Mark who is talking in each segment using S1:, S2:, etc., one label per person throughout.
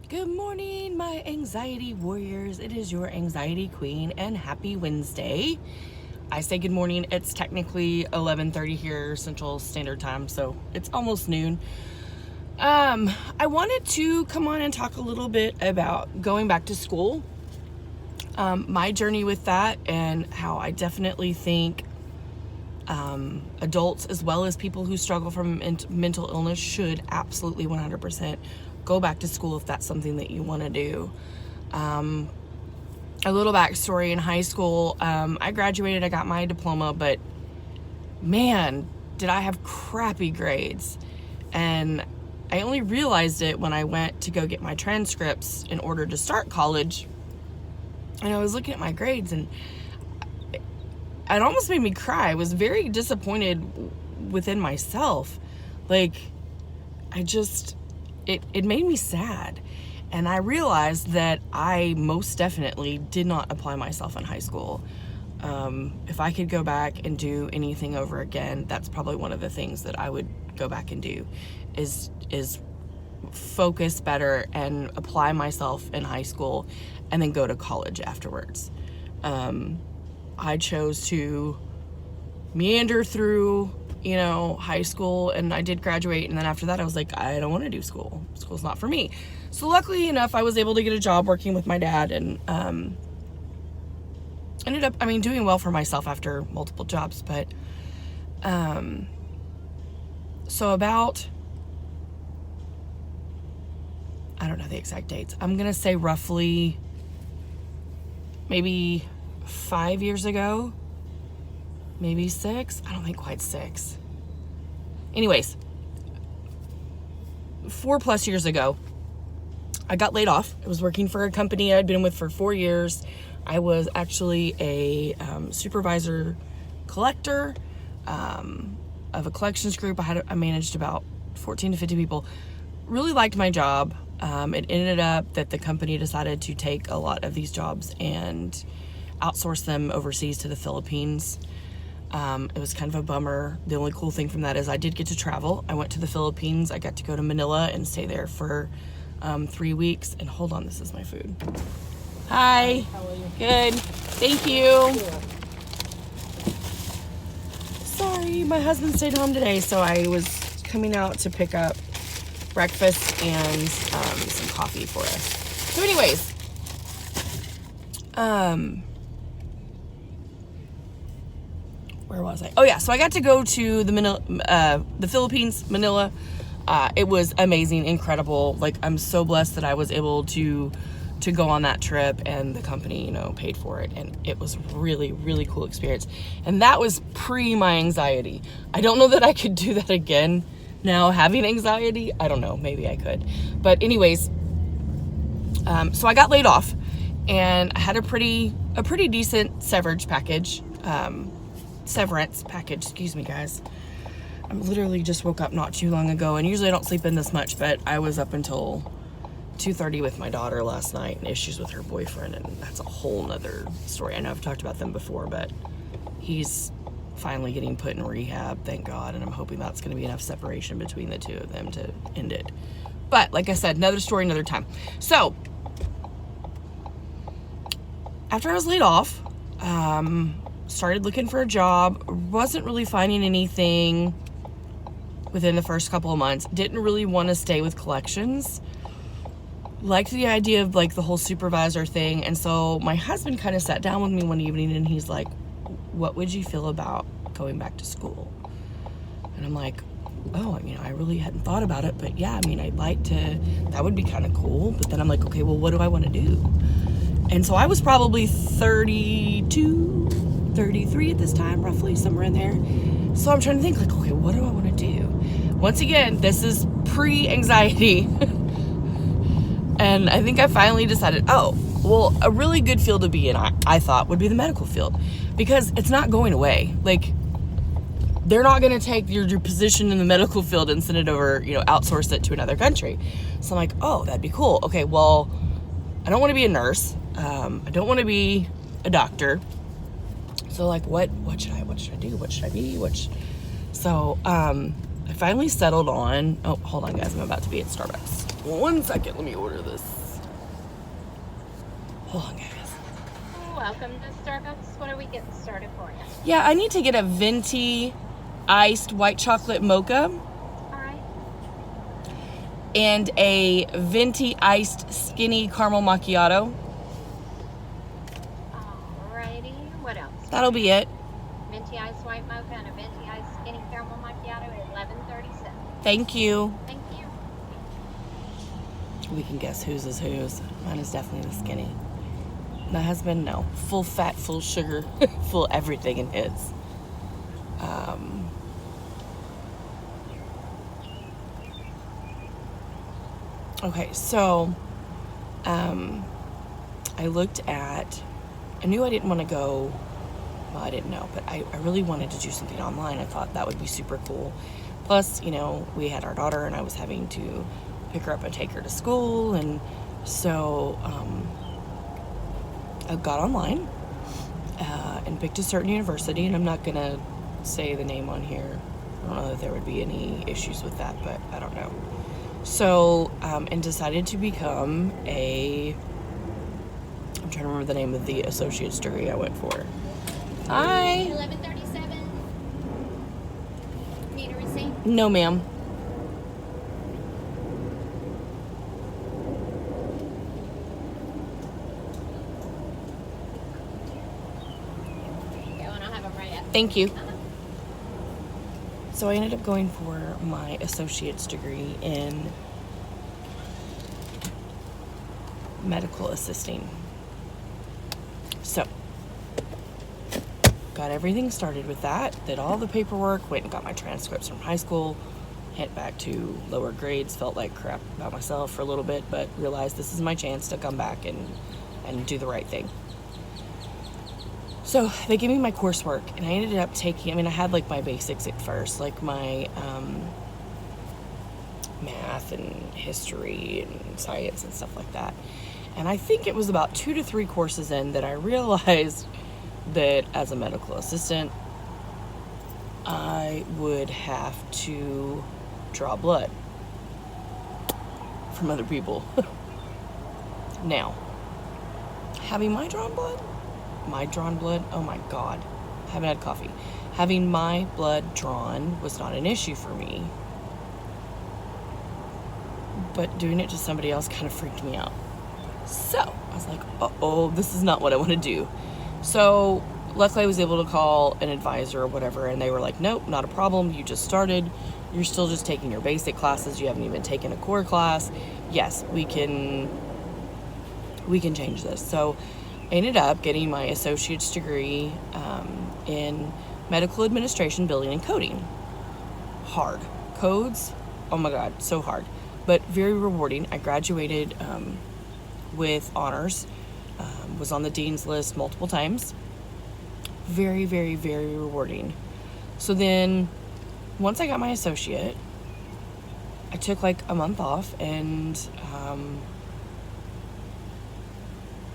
S1: Good morning, my anxiety warriors. It is your anxiety queen, and happy Wednesday. I say good morning. It's technically 11:30 here Central Standard Time, so it's almost noon. I wanted to come on and talk a little bit about going back to school, my journey with that, and how I definitely think adults as well as people who struggle from mental illness should absolutely 100% go back to school if that's something that you want to do. A little backstory: in high school, I graduated, I got my diploma, but man, did I have crappy grades. And I only realized it when I went to go get my transcripts in order to start college. And I was looking at my grades, and it almost made me cry. I was very disappointed within myself. Like, it made me sad. And I realized that I most definitely did not apply myself in high school. If I could go back and do anything over again, that's probably one of the things that I would go back and do is focus better and apply myself in high school and then go to college afterwards. I chose to meander through, high school, and I did graduate, and then after that I was like, I don't want to do school. School's not for me. So luckily enough, I was able to get a job working with my dad, and ended up, doing well for myself after multiple jobs. But so about, I don't know the exact dates. I'm gonna say roughly maybe 5 years ago, maybe 6. I don't think quite 6. Anyways, 4+ years ago, I got laid off. I was working for a company I'd been with for 4 years. I was actually a supervisor collector of a collections group. I managed about 14 to 50 people. Really liked my job. It ended up that the company decided to take a lot of these jobs and outsource them overseas to the Philippines. It was kind of a bummer. The only cool thing from that is I did get to travel. I went to the Philippines. I got to go to Manila and stay there for 3 weeks. And hold on, this is my food. Hi.
S2: How are you?
S1: Good. Thank you. Sorry, my husband stayed home today, so I was coming out to pick up breakfast and some coffee for us. So anyways, where was I? Oh yeah, so I got to go to the Philippines, Manila. It was amazing, incredible. Like, I'm so blessed that I was able to go on that trip, and the company, paid for it, and it was really, really cool experience. And that was pre my anxiety. I don't know that I could do that again now, having anxiety. I don't know, maybe I could. But anyways, so I got laid off, and I had a pretty decent severance package. Excuse me, guys. I literally just woke up not too long ago, and usually I don't sleep in this much, but I was up until 2:30 with my daughter last night, and issues with her boyfriend, and that's a whole nother story. I know I've talked about them before, but he's finally getting put in rehab, thank God, and I'm hoping that's going to be enough separation between the two of them to end it. But like I said, another story, another time. So after I was laid off, started looking for a job. Wasn't really finding anything within the first couple of months. Didn't really want to stay with collections. Liked the idea of like the whole supervisor thing. And so my husband kind of sat down with me one evening, and he's like, what would you feel about going back to school? And I'm like, oh, I really hadn't thought about it, but yeah, I'd like to. That would be kind of cool. But then I'm like, okay, well, what do I want to do? And so I was probably 32, 33 at this time, roughly, somewhere in there. So I'm trying to think, like, okay, what do I want to do? Once again, this is pre-anxiety. And I think I finally decided, a really good field to be in, I thought, would be the medical field. Because it's not going away. Like, they're not going to take your position in the medical field and send it over, outsource it to another country. So I'm like, oh, that'd be cool. Okay, well, I don't want to be a nurse. I don't want to be a doctor. So like, what should I do? What should I be? So I finally settled on, oh, hold on guys, I'm about to be at Starbucks. 1 second, let me order this. Hold on guys.
S2: Welcome to Starbucks. What are we getting started for you?
S1: Yeah, I need to get a venti iced white chocolate mocha
S2: All right.
S1: and a venti iced skinny caramel macchiato.
S2: Alrighty. What else?
S1: That'll be it.
S2: Venti iced white mocha and a venti iced skinny caramel macchiato at $11.37.
S1: Thank you.
S2: Thank you.
S1: We can guess whose is whose. Mine is definitely the skinny. My husband, no. Full fat, full sugar, full everything in his. Okay, so I looked at, I knew I didn't want to go, well, I didn't know, but I really wanted to do something online. I thought that would be super cool. Plus, you know, we had our daughter and I was having to pick her up and take her to school, and so I got online and picked a certain university, and I'm not gonna say the name on here. I don't know that there would be any issues with that, but I don't know. So, and decided to become I'm trying to remember the name of the associate's degree I went for. Hi.
S2: 11:37. Need a receipt?
S1: No, ma'am.
S2: Go and I'll have them right up.
S1: Thank you. So I ended up going for my associate's degree in medical assisting. So, got everything started with that, did all the paperwork, went and got my transcripts from high school, hit back to lower grades, felt like crap about myself for a little bit, but realized this is my chance to come back and do the right thing. So they gave me my coursework, and I ended up taking, I mean, I had like my basics at first, like my math and history and science and stuff like that. And I think it was about 2 to 3 courses in that I realized that as a medical assistant, I would have to draw blood from other people. Now, having my drawn blood, oh my God, haven't had coffee. Having my blood drawn was not an issue for me, but doing it to somebody else kind of freaked me out. So I was like, uh-oh, this is not what I want to do. So luckily I was able to call an advisor or whatever, and they were like, nope, not a problem. You just started. You're still just taking your basic classes. You haven't even taken a core class. Yes, we can change this. So I ended up getting my associate's degree in medical administration, billing, and coding. Hard. Codes, oh my God, so hard, but very rewarding. I graduated with honors, was on the dean's list multiple times. Very, very, very rewarding. So then once I got my associate, I took like a month off and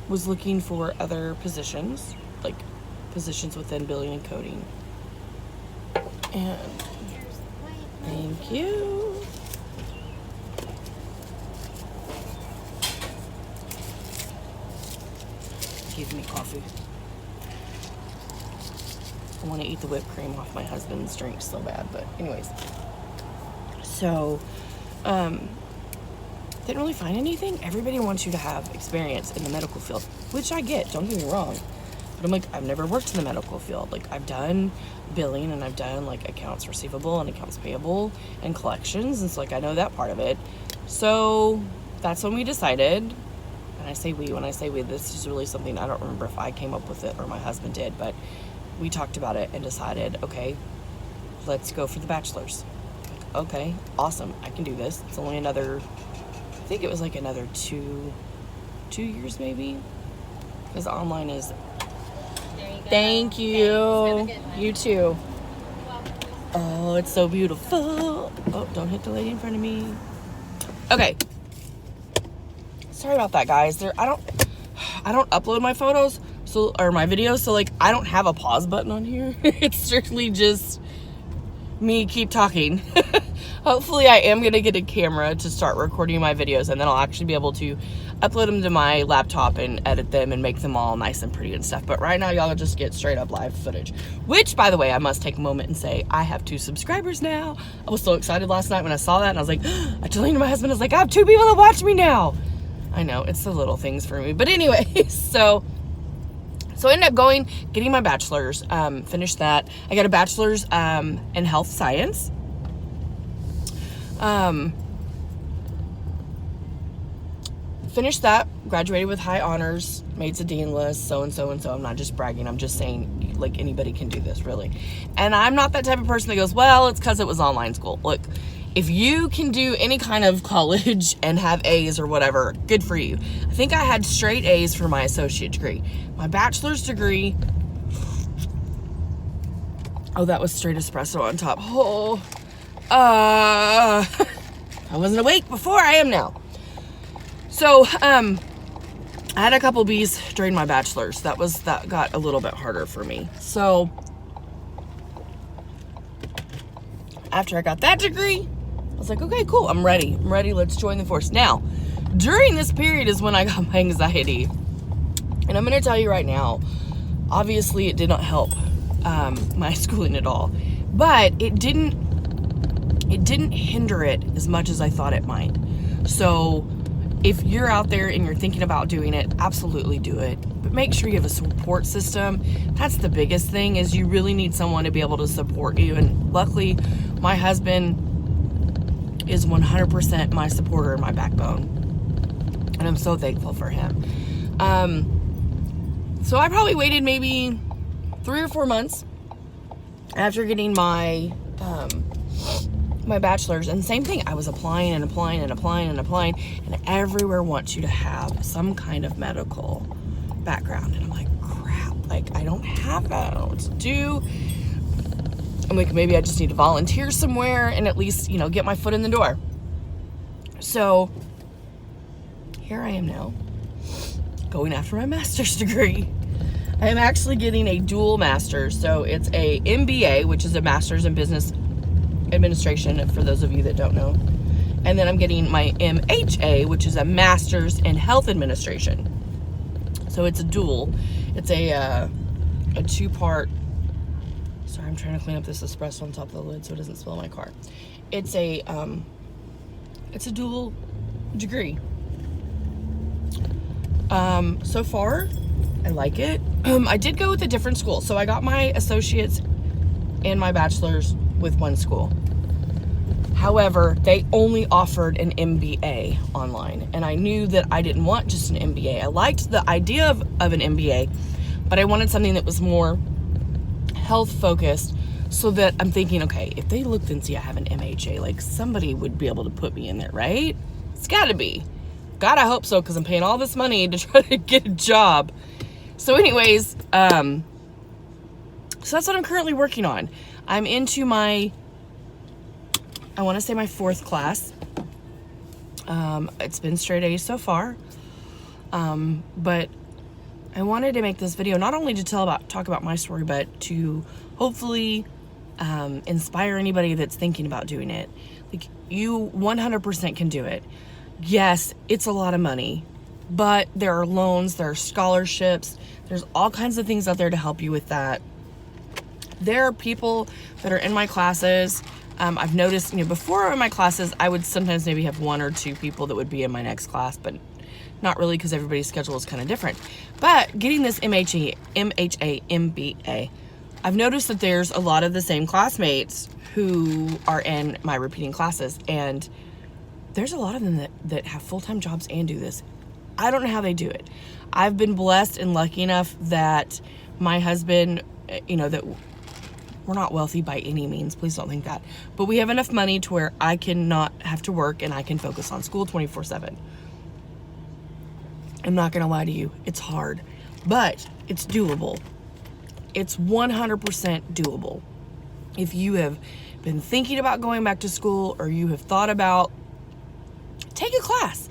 S1: was looking for other positions, like positions within billing and coding. And thank you. Give me coffee. I want to eat the whipped cream off my husband's drink so bad, but anyways. So, didn't really find anything. Everybody wants you to have experience in the medical field, which I get, don't get me wrong. But I'm like, I've never worked in the medical field. Like, I've done billing and I've done like accounts receivable and accounts payable and collections, and so like I know that part of it. So that's when we decided, and I say we, when I say we, this is really something, I don't remember if I came up with it or my husband did, but we talked about it and decided, okay, let's go for the bachelor's. Like, okay, awesome, I can do this. It's only another, I think it was like another two years maybe, because online is.
S2: There you go.
S1: Thank you.
S2: Have a good one.
S1: You too. Oh, it's so beautiful. Oh, don't hit the lady in front of me. Okay. Sorry about that, guys. I don't upload my photos, or my videos, so like I don't have a pause button on here. It's strictly just me keep talking. Hopefully I am going to get a camera to start recording my videos, and then I'll actually be able to upload them to my laptop and edit them and make them all nice and pretty and stuff. But right now, y'all just get straight up live footage. Which, by the way, I must take a moment and say, I have 2 subscribers now. I was so excited last night when I saw that, and I was like, I told my husband, I was like, I have 2 people that watch me now. I know, it's the little things for me. But anyway, so I ended up getting my bachelor's, finished that. I got a bachelor's in health science. Finished that, graduated with high honors, made the dean list, so and so and so. I'm not just bragging, I'm just saying, like, anybody can do this, really. And I'm not that type of person that goes, well, it's because it was online school. Look, if you can do any kind of college and have A's or whatever, good for you. I think I had straight A's for my associate degree. My bachelor's degree, oh, that was straight espresso on top. Oh, I wasn't awake before, I am now. So, I had a couple B's during my bachelor's. That got a little bit harder for me. So, after I got that degree, I was like, okay, cool, I'm ready, let's join the force. Now, during this period is when I got my anxiety. And I'm going to tell you right now, obviously it did not help my schooling at all. But it didn't hinder it as much as I thought it might. So, if you're out there and you're thinking about doing it, absolutely do it. But make sure you have a support system. That's the biggest thing, is you really need someone to be able to support you. And luckily, my husband is 100% my supporter and my backbone. And I'm so thankful for him. So I probably waited maybe 3 or 4 months after getting my bachelor's, and same thing, I was applying, and everywhere wants you to have some kind of medical background, and I'm like, crap, like, I don't have that, I don't know what to do. I'm like, maybe I just need to volunteer somewhere and at least, get my foot in the door. So here I am now, going after my master's degree. I am actually getting a dual master's, so it's a MBA, which is a master's in business administration, for those of you that don't know, and then I'm getting my MHA, which is a master's in health administration. So it's a dual. It's a 2-part. Sorry, I'm trying to clean up this espresso on top of the lid so it doesn't spill in my car. It's a dual degree. So far, I like it. I did go with a different school, so I got my associates and my bachelor's with one school. However, they only offered an MBA online, and I knew that I didn't want just an MBA. I liked the idea of an MBA, but I wanted something that was more health focused, so that I'm thinking, okay, if they looked and see I have an MHA, like, somebody would be able to put me in there, right? It's gotta be. God, I hope so, because I'm paying all this money to try to get a job. So anyways, so that's what I'm currently working on. I'm into my 4th class. It's been straight A's so far. But I wanted to make this video not only to talk about my story, but to hopefully inspire anybody that's thinking about doing it. Like, you 100% can do it. Yes, it's a lot of money, but there are loans, there are scholarships, there's all kinds of things out there to help you with that. There are people that are in my classes. I've noticed, before in my classes, I would sometimes maybe have 1 or 2 people that would be in my next class, but not really, because everybody's schedule is kind of different. But getting this MHA, MBA, I've noticed that there's a lot of the same classmates who are in my repeating classes, and there's a lot of them that have full-time jobs and do this. I don't know how they do it. I've been blessed and lucky enough that my husband, that we're not wealthy by any means, please don't think that, but we have enough money to where I can not have to work and I can focus on school 24/7. I'm not gonna lie to you, it's hard, but it's doable. It's 100% doable. If you have been thinking about going back to school, or you have thought about, take a class.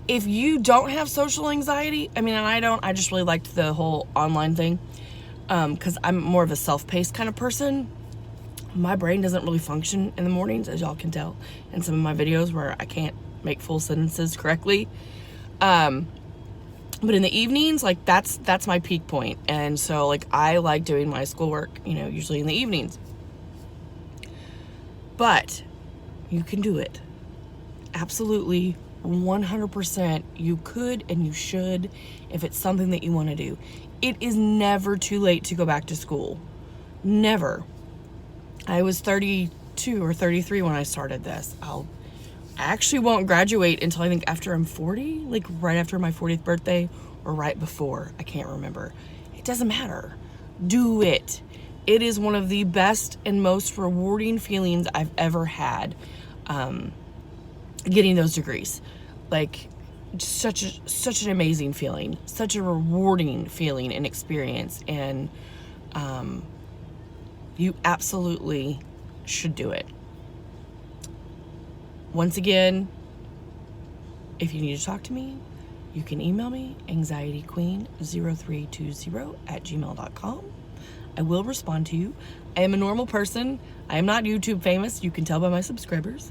S1: If you don't have social anxiety, and I just really liked the whole online thing, because I'm more of a self-paced kind of person. my brain doesn't really function in the mornings, as y'all can tell in some of my videos where I can't make full sentences correctly. But in the evenings, like that's my peak point. And so like I like doing my schoolwork, you know, usually in the evenings. But you can do it. Absolutely, 100% you could and you should if it's something that you want to do. It is never too late to go back to school. Never. I was 32 or 33 when I started this. I actually won't graduate until I think after I'm 40, like right after my 40th birthday or right before. I can't remember. It doesn't matter. Do it. It is one of the best and most rewarding feelings I've ever had, getting those degrees. Like such an amazing feeling, such a rewarding feeling and experience. And you absolutely should do it. Once again, if you need to talk to me, you can email me, anxietyqueen0320@gmail.com. I will respond to you. I am a normal person. I am not YouTube famous. You can tell by my subscribers.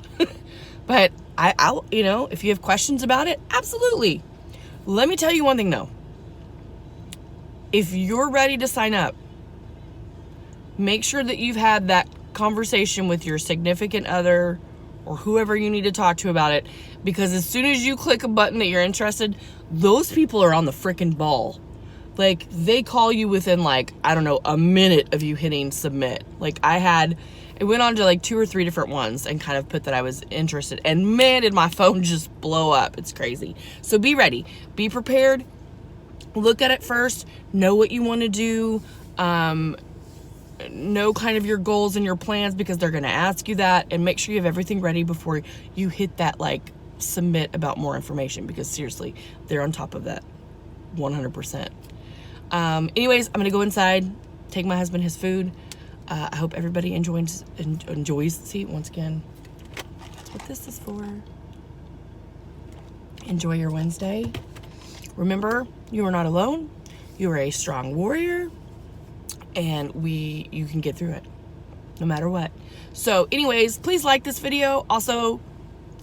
S1: But I'll, you know, if you have questions about it, absolutely. Let me tell you one thing though. If you're ready to sign up, make sure that you've had that conversation with your significant other or whoever you need to talk to about it, because as soon as you click a button that you're interested, those people are on the freaking ball. Like they call you within like, I don't know, a minute of you hitting submit. Like it went on to like 2 or 3 different ones and kind of put that I was interested, and man, did my phone just blow up. It's crazy. So be ready, be prepared, look at it first, know what you want to do, know kind of your goals and your plans, because they're going to ask you that, and make sure you have everything ready before you hit that like submit about more information, because seriously, they're on top of that 100%. Anyways, I'm going to go inside, take my husband his food. I hope everybody enjoys, see, once again, that's what this is for. Enjoy your Wednesday. Remember, you are not alone. You are a strong warrior. And you can get through it no matter what. So anyways, please like this video. Also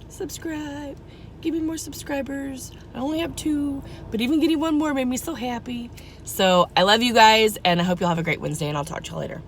S1: subscribe, give me more subscribers. I only have 2, but even getting 1 more made me so happy. So I love you guys, and I hope you'll have a great Wednesday, and I'll talk to you later.